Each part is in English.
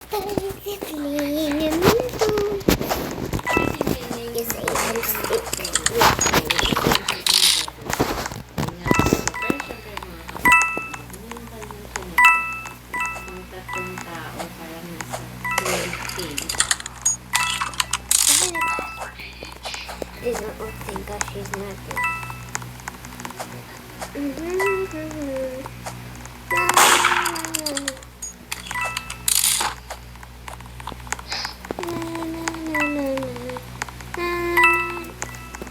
Disiplinnya itu. Yes, I She's not. Oh, thank God she's not there.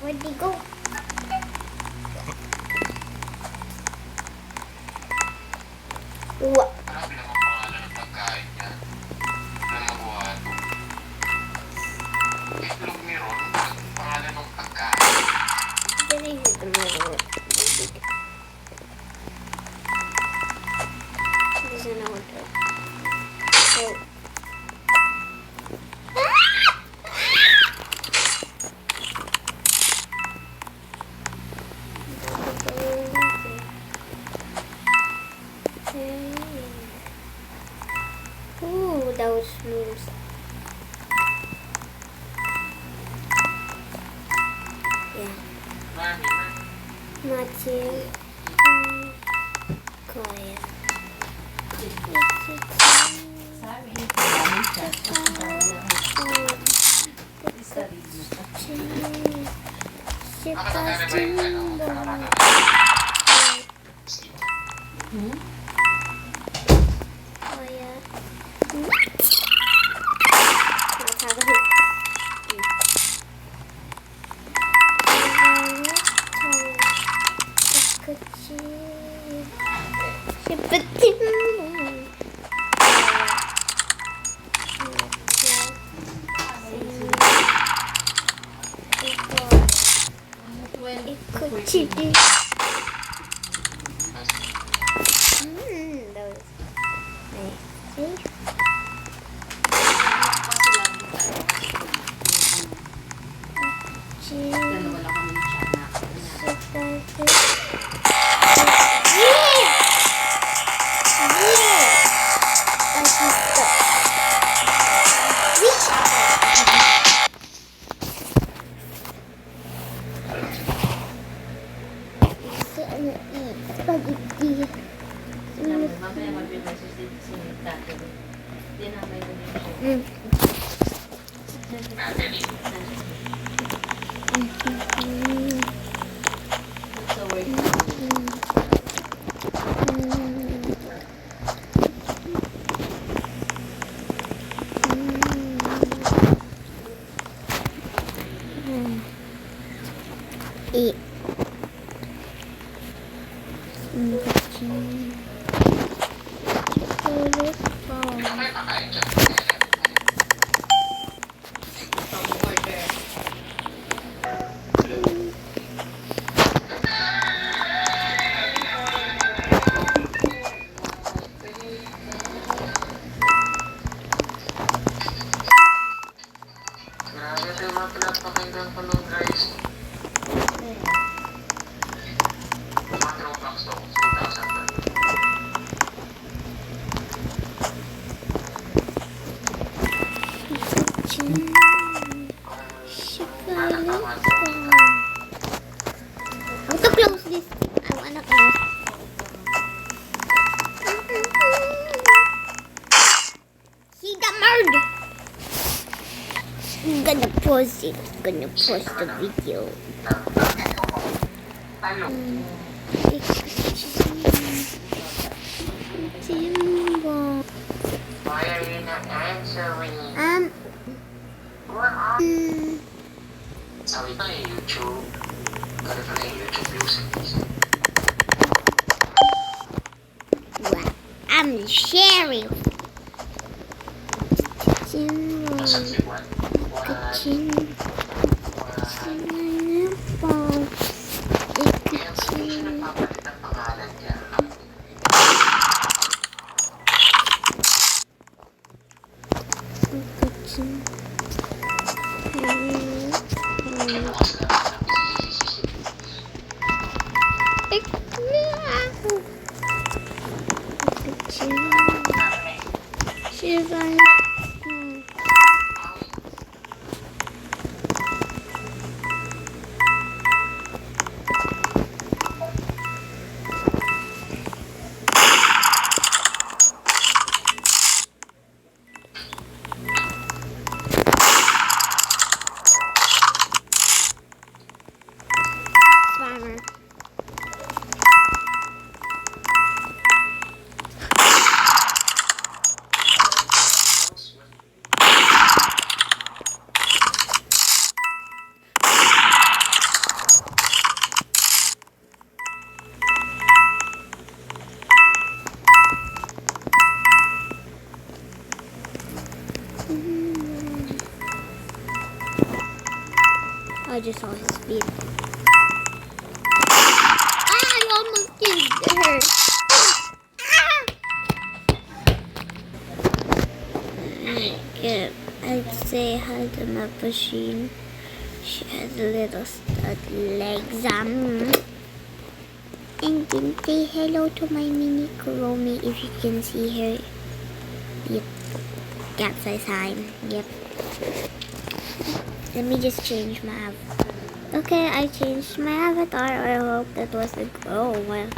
Where'd he go? What? Ooh, that was smooth. Yeah. Not here. Quiet. Chili. That was nice. Eat. I want to close this. I want to close. See the bird. I'm gonna pause it. I'm gonna pause the video. Why are you not answering? Sabi pa YouTube. Ano pa yung YouTube music? Well, I'm sharing. Nasaan si Juan? Kaya sa siya nagpapalit ang pangalan niya. Bukas na. She's I just saw his feet. I almost killed her. Yeah, I'd say hi to my machine. She has little stud legs. And then say hello to my mini Kuromi if you can see her. Yep. Cat size time. Yep. Let me just change my avatar. Okay, I changed my avatar. I hope that was a oh well.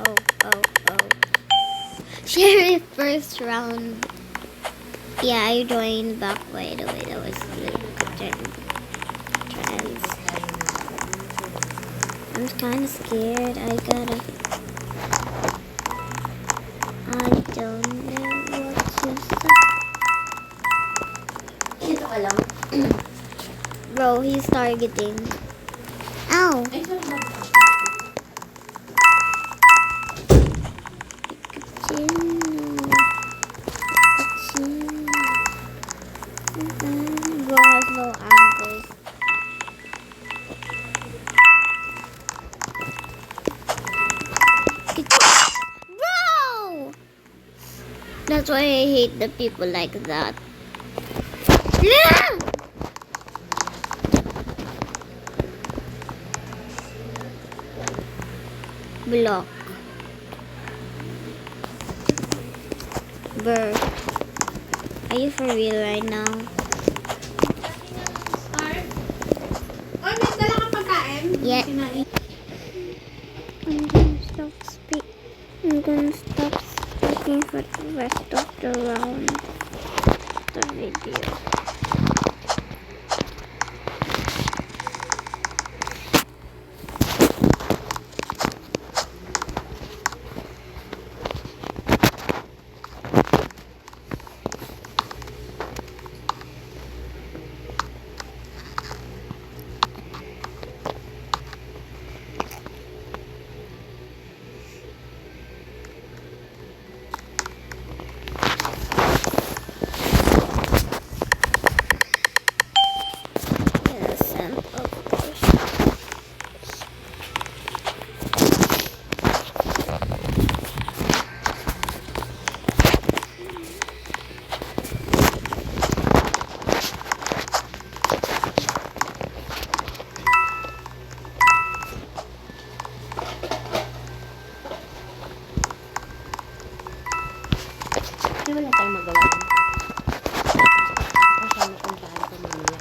Oh. Sheriff first round. Yeah, I joined back. By the way, that was the trans. I'm kind of scared. I don't know what to say. Dito ka lang. Bro, he's targeting. Ow! Ay, sorry ba? Bro has no ankles. Bro! That's why I hate the people like that. Block. Burr. Are you for real right now? Oh, may dala kang pagkain? Yeah. I'm gonna stop speaking for the rest of the round. The video. Yes, and of course. Di wala tayong magawa. Kasama puntahan sa Manila.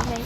Okay.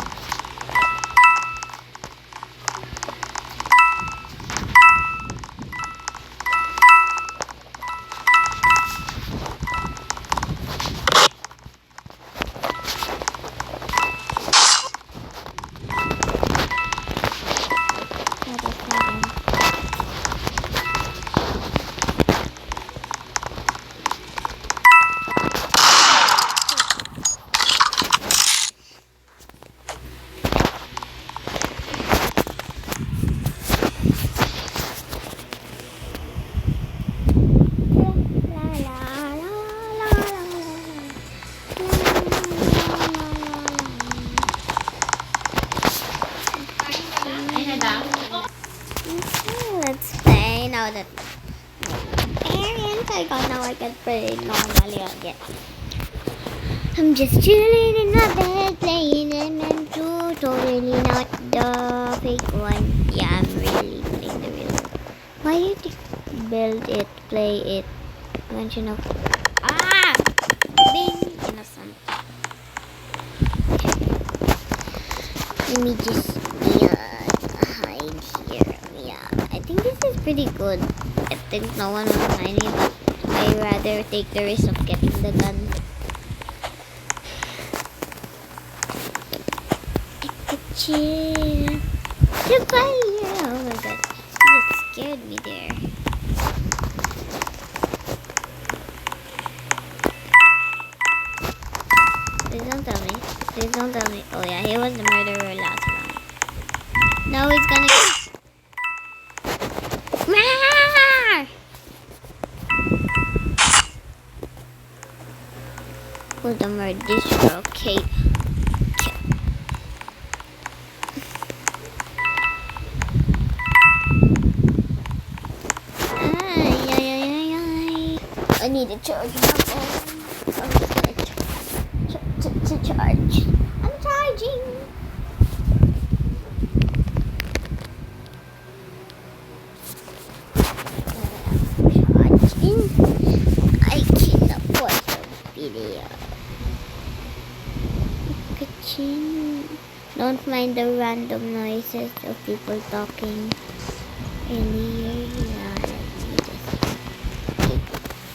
Let's play now that parents are gone. Now I can play normally again. I'm just chilling in my bed playing MM2. Totally not the fake one. Yeah, I'm really playing the real one. Why did you build it, play it? Mention of being innocent. Let me just hide here. Yeah, I think this is pretty good. I think no one will find me, but I rather take the risk of getting the gun. Chill. Goodbye. Oh my god, you scared me there. Please don't tell me. Please don't tell me. Oh yeah, he was the murderer last round. Now he's gonna. Who's the murderer? Okay. I need to charge my phone. I'm just gonna charge. I'm charging. I cannot watch the video. Don't mind the random noises of people talking in here. Yeah, let's do this.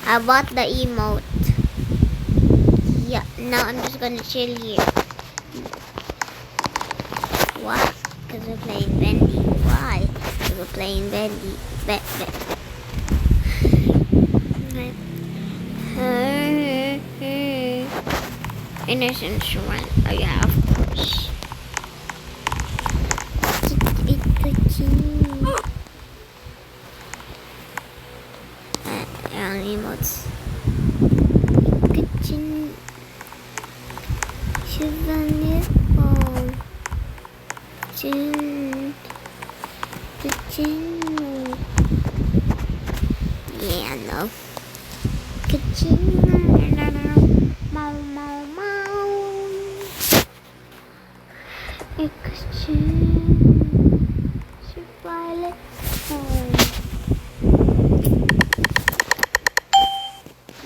I bought the emote. Yeah, now I'm just gonna chill here. What? Because we're playing Bendy. Why? Because we're playing Bendy. Innocent one. Oh yeah, of course. Emotes. Kitchen. She's on your phone. Kitchen. Yeah, no. Kitchen. Mau. Kitchen. She's violet phone.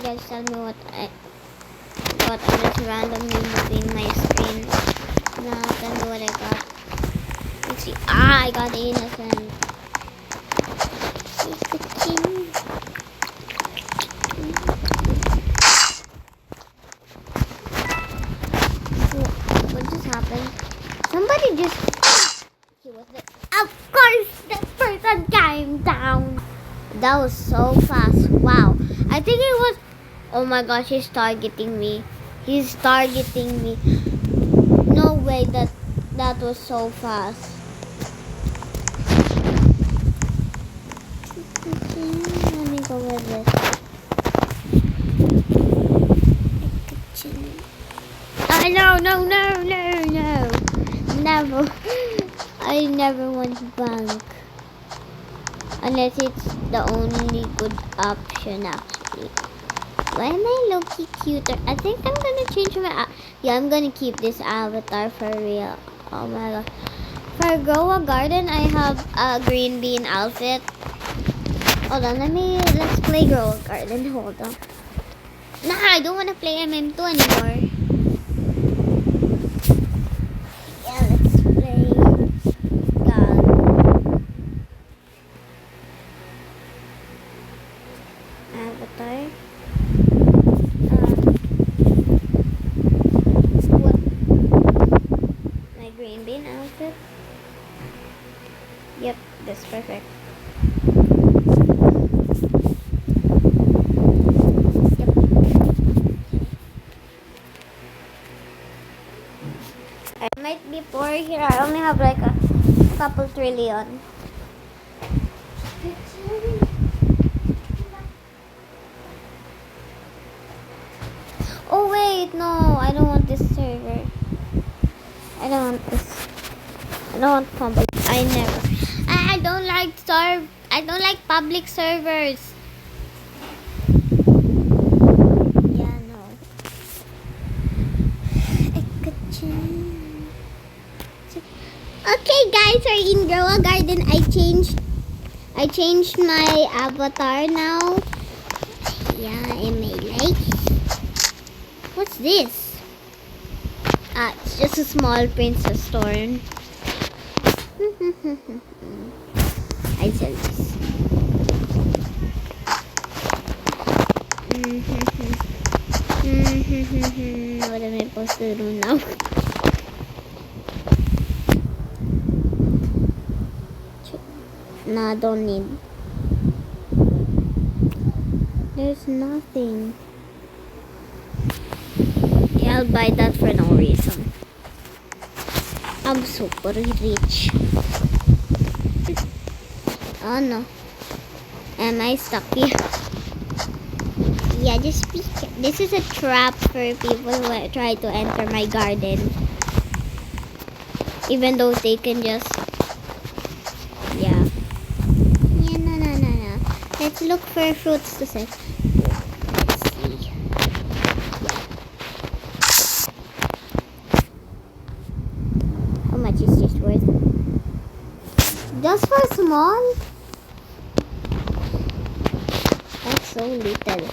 Guys, tell me what I'm just randomly moving my screen. Now tell me what I got. Let's see. I got the innocent. What just happened? Somebody just. He was there. Of course, the person came down. That was so fast. Wow. I think it was. Oh my gosh, he's targeting me. He's targeting me. No way that was so fast. Let me go with this. No. Never. I never want to bank. Unless it's the only good option actually. Why am I low-key cuter? I think I'm gonna change my yeah, I'm gonna keep this avatar for real. Oh my god. For grow a garden, I have a green bean outfit. Hold on, let's play grow a garden. Hold on. Nah, I don't wanna play MM2 anymore. green bean outfit. Yep, that's perfect. Yep. I might be poor here. I only have like a couple trillion. Oh wait, no, I don't want this server. I don't want this. I don't want public. I never. I don't like I don't like public servers. Yeah, no. Okay, guys, we're in Grow a Garden. I changed my avatar now. Yeah, and my lights. What's this? Ah, it's just a small princess storm. I sell this. What am I supposed to do now? Nah, don't need. There's nothing. Yeah, I'll buy that for no reason. I'm super rich. Oh no. Am I stuck here? Yeah, just be careful. This is a trap for people who try to enter my garden. Even though they can just... Yeah. Yeah, no. Let's look for fruits to sell. Let's see. How much is this worth? Just for small? That's so little.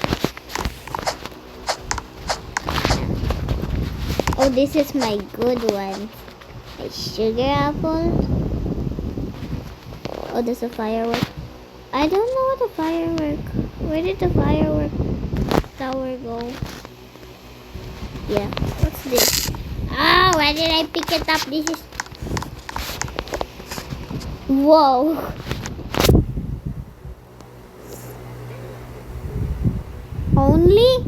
Oh, this is my good one. A sugar apple. Oh, there's a firework. I don't know what a firework. Where did the firework tower go? Yeah. What's this? Oh, why did I pick it up? This is... Whoa. Only?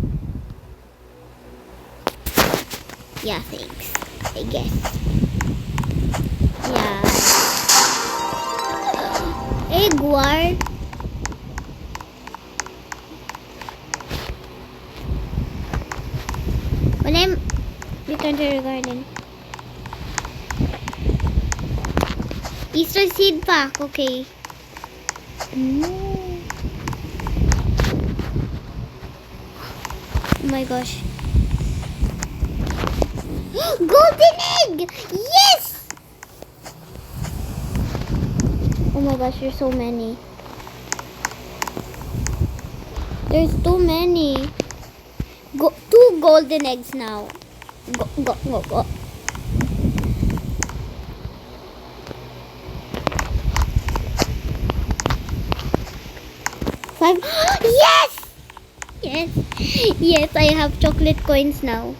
Yeah, thanks. I guess. Yeah. Egg war. When I'm return to the garden. Easter seed pack, okay. Oh my gosh. Golden egg! Yes! Oh my gosh, there's so many. There's too many. Two golden eggs now. Go. 5. Yes! Yes, I have chocolate coins now.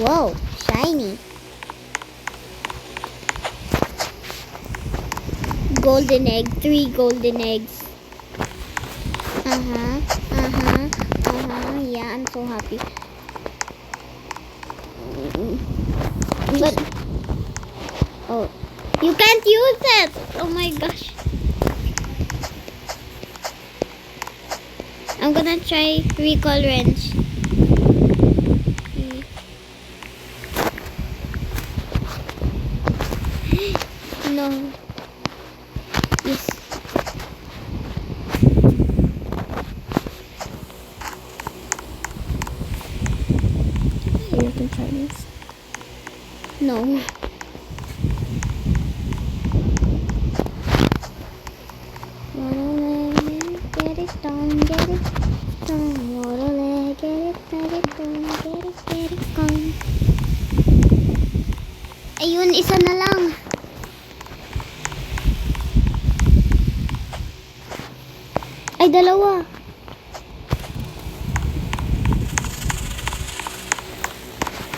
Whoa, shiny. Golden egg, 3 golden eggs. Yeah, I'm so happy. But, oh, you can't use it. Oh my gosh. I'm gonna try recall wrench. No. Yes. You can try this. No. Get it done. Ayun, isa na lang. Ay, dalawa.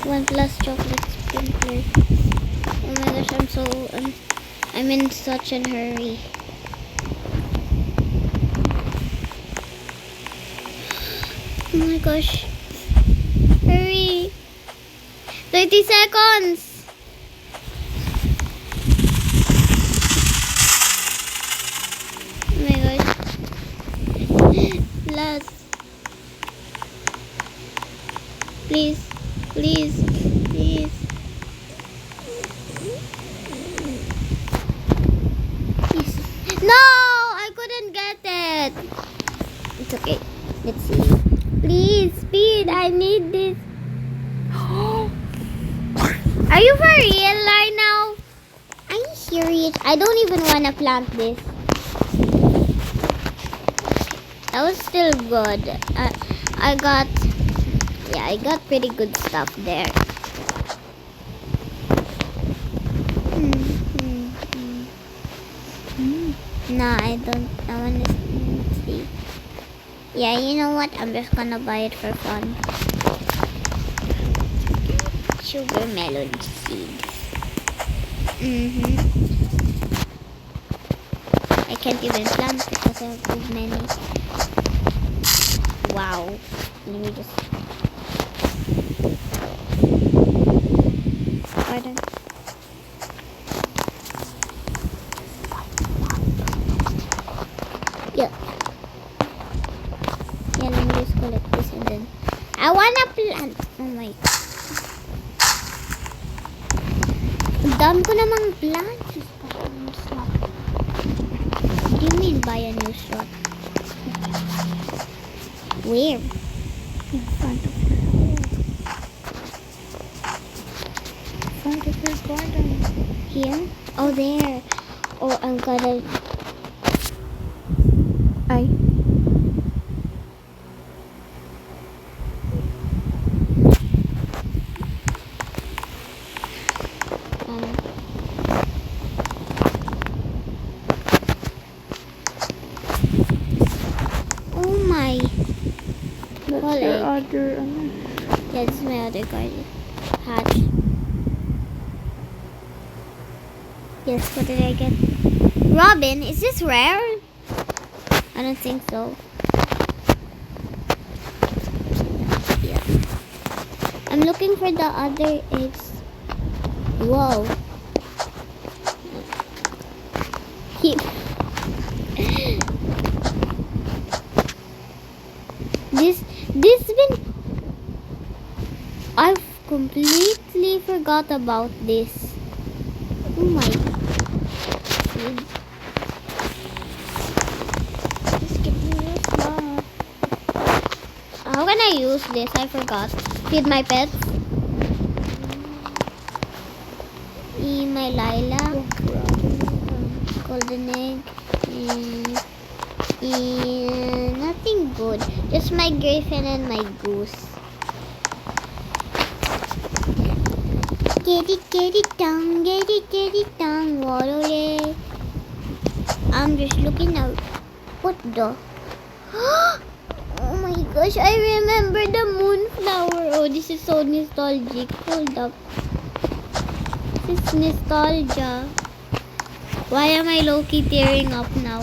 One plus chocolate sprinkler. Oh my gosh, I'm in such a hurry. Oh my gosh. Hurry. 30 seconds. Oh my gosh. Last. Please. Please. Please. Yes. No! I couldn't get it. It's okay. Let's see. Please, speed. I need this. Are you for real right now? Are you serious? I don't even want to plant this. That was still good. I got pretty good stuff there. No, I don't. I want to see. Yeah, you know what? I'm just gonna buy it for fun. Sugar melon seeds. I can't even plant because I have too many. Wow. Let me just. Pardon. Yeah. Yeah, let me just collect this and then. I wanna plant. Oh my god. Dami ko namang plants. What do you mean buy a new slot? Where? In front of your home. In front of your garden. Here? Oh, there. Oh, I'm gonna. Ay. Oh my. That's Well, your eh. other, Yeah, this is my other garden. Hatch. Yes, what did I get? Robin, is this rare? I don't think so. Yeah. I'm looking for the other eggs. Whoa. Keep. This been. I've completely forgot about this. Oh my. just give me your slot. How can I use this? I forgot. Feed my pets. Eat my lilac. Golden egg. And nothing good. Just my griffin and my goose. Get it down, water. I'm just looking out. What the? Oh my gosh, I remember the moonflower. Oh, this is so nostalgic. Hold up. This is nostalgia. Why am I low-key tearing up now?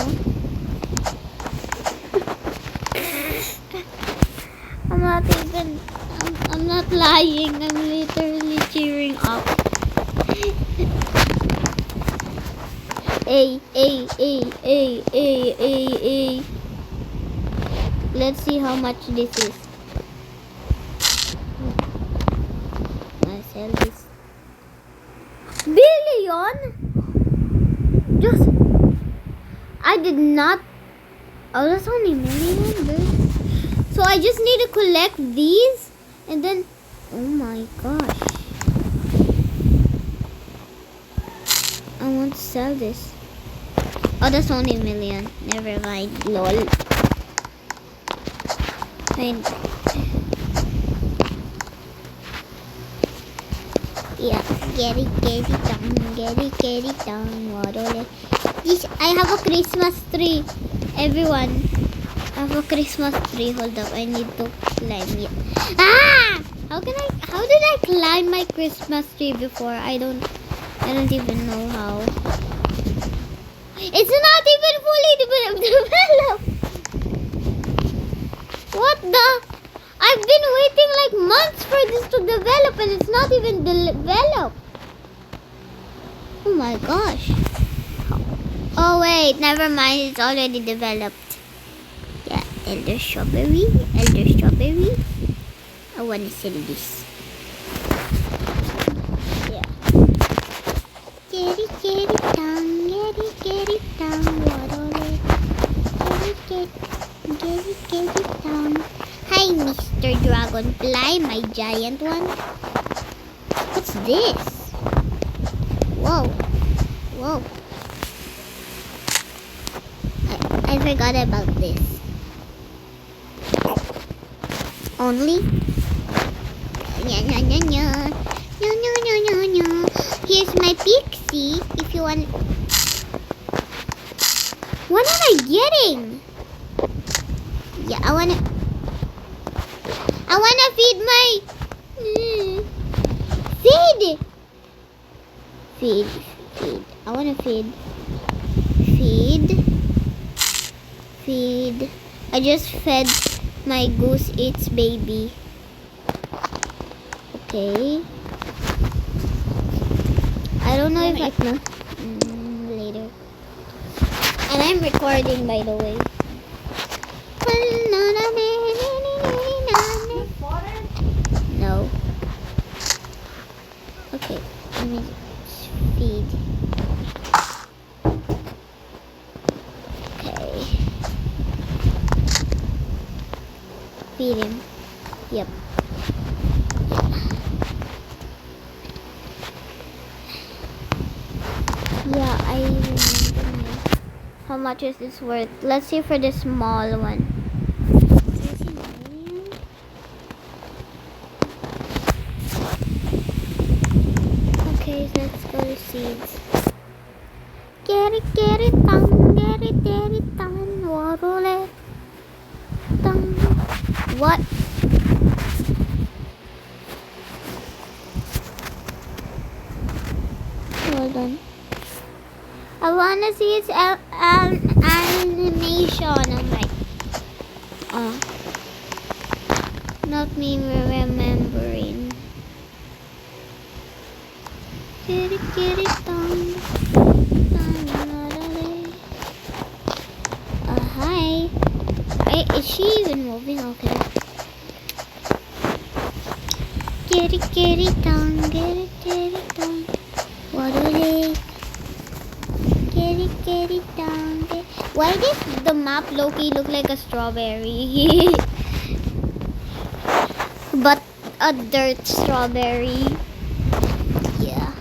I'm not lying. I'm literally tearing up. Hey. Let's see how much this is. I sell this. Billion? Just. I did not. Oh, that's only million. So I just need to collect these and then. Oh my gosh. I want to sell this. Oh, that's only a million. Never mind. Lol. Fine. Yeah. Get it down. Water. This, I have a Christmas tree. Everyone. I have a Christmas tree. Hold up. I need to climb it. Ah! How did I climb my Christmas tree before? I don't even know how. It's not even fully developed. What the? I've been waiting like months for this to develop and it's not even developed. Oh my gosh. Oh wait, never mind. It's already developed. Yeah, elder strawberry. I want to sell this. Yeah. Get it down, waddle. Get it down. Hi, Mr. Dragonfly, my giant one. What's this? Whoa. I forgot about this. Only? No. Here's my pixie, if you want. What am I getting? Yeah, I wanna feed my feed. I wanna feed. I just fed my goose its baby. Okay. I don't know if I later. And I'm recording, by the way. No. Okay, let me feed. Okay. Feed him. Yep. Yeah, I remember now. How much is this worth? Let's see for the small one. Okay, so let's go to seeds. Get it down, waddle it down. What? Hold on. I wanna see its animation. I'm like, not me remembering. Get it down. Hi. Is she even moving? Okay. Get it down. What are they? Get it down. Why does the map Loki look like a strawberry? But a dirt strawberry. Yeah.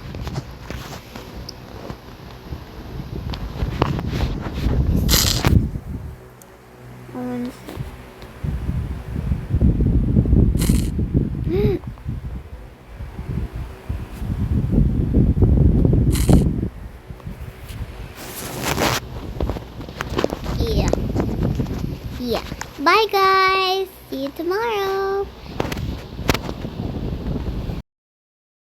Yeah. Bye guys. See you tomorrow.